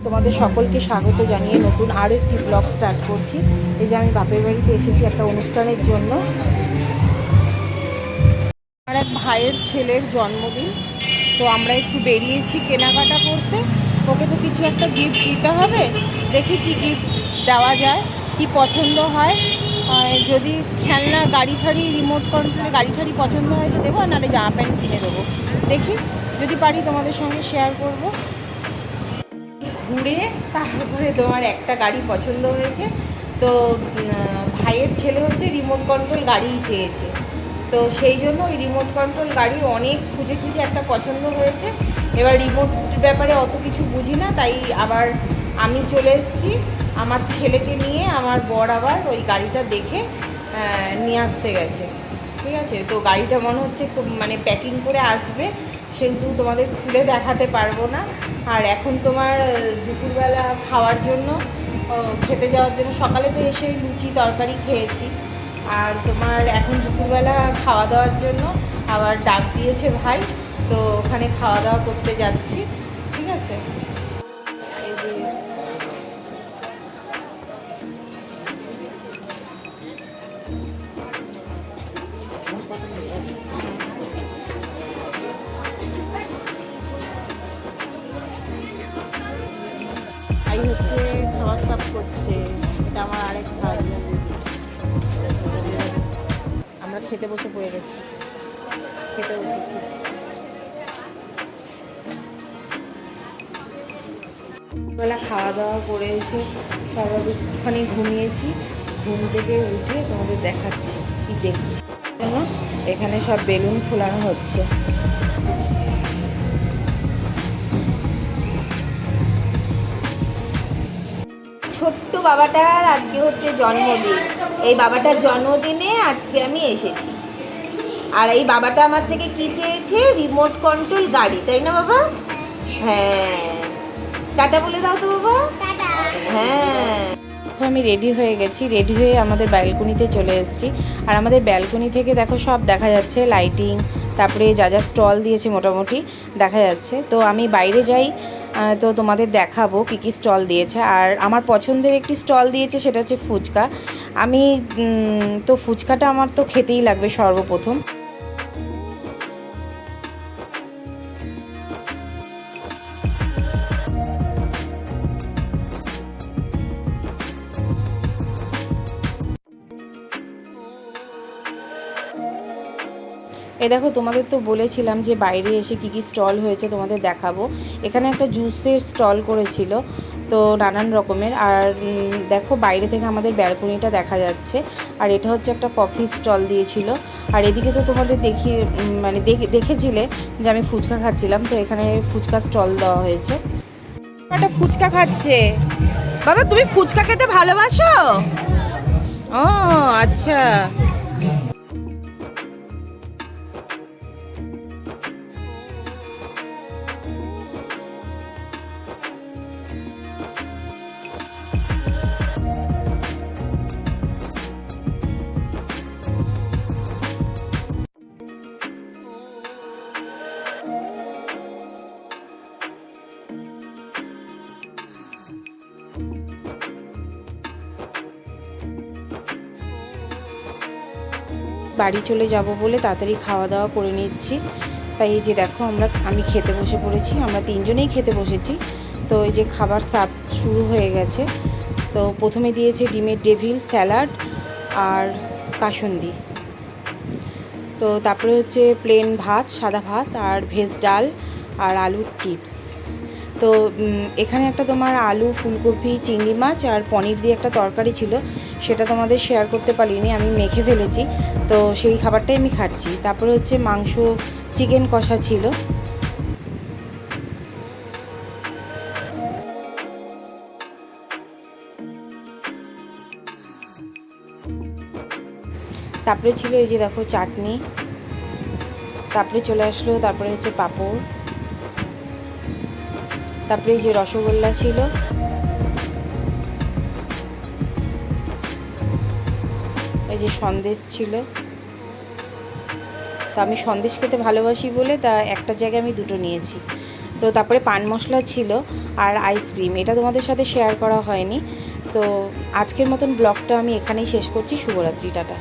তোমাদের সকলকে স্বাগত জানিয়ে নতুন আরও একটি ব্লগ স্টার্ট করছি। এই যে আমি বাপের বাড়িতে এসেছি একটা অনুষ্ঠানের জন্য। আমার এক ভাইয়ের ছেলের জন্মদিন, তো আমরা একটু বেরিয়েছি কেনাকাটা করতে। ওকে তো কিছু একটা গিফট দিতে হবে, দেখি কি গিফট দেওয়া যায়, কি পছন্দ হয়। যদি খেলনা গাড়ি ঠাড়ি রিমোট কন্ট্রোলে গাড়ি ঠাড়ি পছন্দ হয় তো দেবো, নাহলে জামা প্যান্ট কিনে দেবো। দেখি যদি পারি তোমাদের সঙ্গে শেয়ার করব। ঘুরে তারপরে তোমার একটা গাড়ি পছন্দ হয়েছে, তো ভাইয়ের ছেলে হচ্ছে রিমোট কন্ট্রোল গাড়িই চেয়েছে, তো সেই জন্য ওই রিমোট কন্ট্রোল গাড়ি অনেক খুঁজে খুঁজে একটা পছন্দ হয়েছে। এবার রিমোট ব্যাপারে অত কিছু বুঝি না, তাই আবার আমি চলে এসেছি আমার ছেলেকে নিয়ে। আমার বর আবার ওই গাড়িটা দেখে নিয়ে আসতে গেছে। ঠিক আছে, তো গাড়িটা মনে হচ্ছে মানে প্যাকিং করে আসবে, সেহেতু তোমাদের খুলে দেখাতে পারবো না। আর এখন তোমার দুপুরবেলা খাওয়ার জন্য খেতে যাওয়ার জন্য সকালে তো এসে লুচি তরকারি খেয়েছি, আর তোমার এখন দুপুরবেলা খাওয়া দাওয়ার জন্য আবার ডাক দিয়েছে ভাই, তো ওখানে খাওয়া দাওয়া করতে যাচ্ছি। ঠিক আছে, এই যে ভাই হচ্ছে খাবার সার্ভ করছে, এটা আমার আরেক ভাই। আমরা খেতে বসে পড়ে গেছি, খেতে বসেছি। বেলা খাওয়া দাওয়া করে এসে সবাইখানে ঘুমিয়েছি। ঘুম থেকে উঠে তোমাদের দেখাচ্ছি কি দেখছি। এখানে সব বেলুন ফোলানো হচ্ছে। ছোট্ট বাবাটার আজকে হচ্ছে জন্মদিন। এই বাবাটার জন্মদিনে আজকে আমি এসেছি, আর এই বাবাটা আমার থেকে কি চেয়েছে? রিমোট কন্ট্রোল গাড়ি, তাই না বাবা? হ্যাঁ, টাটা বলে দাও তো বাবা। হ্যাঁ, আমি রেডি হয়ে গেছি। রেডি হয়ে আমাদের ব্যালকনিতে চলে এসেছি। আর আমাদের ব্যালকনি থেকে দেখো সব দেখা যাচ্ছে, লাইটিং, তারপরে যা যা স্টল দিয়েছে মোটামুটি দেখা যাচ্ছে। তো আমি বাইরে যাই, তো তোমাদের দেখাবো কী কী স্টল দিয়েছে। আর আমার পছন্দের একটি স্টল দিয়েছে, সেটা হচ্ছে ফুচকা। আমি তো ফুচকাটা আমার তো খেতেই লাগবে সর্বপ্রথম। এই দেখো, তোমাদের তো বলেছিলাম যে বাইরে এসে কী কী স্টল হয়েছে তোমাদের দেখাবো। এখানে একটা জুসের স্টল করেছিল, তো নানান রকমের। আর দেখো বাইরে থেকে আমাদের ব্যালকনিটা দেখা যাচ্ছে। আর এটা হচ্ছে একটা কফি স্টল দিয়েছিল। আর এদিকে তো তোমাদের মানে দেখেছিলে যে আমি ফুচকা খাচ্ছিলাম, তো এখানে ফুচকা স্টল দেওয়া হয়েছে। একটা ফুচকা খাচ্ছে। বাবা, তুমি ফুচকা খেতে ভালোবাসো? ও আচ্ছা। বাড়ি চলে যাব বলে তাড়াতাড়ি খাওয়া দাওয়া করে নিচ্ছি। তাই এই যে দেখো আমি খেতে বসে পড়েছি। আমরা তিনজনেই খেতে বসেছি। তো এই যে খাবার সার্ভ শুরু হয়ে গেছে। তো প্রথমে দিয়েছে ডিমের ডেভিল, স্যালাড আর কাসুন্দি। তো তারপরে হচ্ছে প্লেন ভাত, সাদা ভাত, আর ভেজ ডাল আর আলুর চিপস। তো এখানে একটা তোমার আলু, ফুলকপি, চিংড়ি মাছ আর পনির দিয়ে একটা তরকারি ছিল, সেটা তোমাদের শেয়ার করতে পারিনি, আমি মেখে ফেলেছি। তো সেই খাবারটাই আমি খাচ্ছি। তারপরে হচ্ছে মাংস, চিকেন কষা ছিল। তারপরে ছিল এই যে দেখো চাটনি, তারপরে চলে আসলো, তারপরে হচ্ছে পাঁপড়, তারপরে এই যে রসগোল্লা ছিল, এই যে সন্দেশ ছিল। তো আমি সন্দেশ খেতে ভালোবাসি বলে তা একটার জায়গায় আমি দুটো নিয়েছি। তো তারপরে পান মশলা ছিল আর আইসক্রিম, এটা তোমাদের সাথে শেয়ার করা হয়নি। তো আজকের মতন ব্লগটা আমি এখানেই শেষ করছি। শুভরাত্রি, টাটা।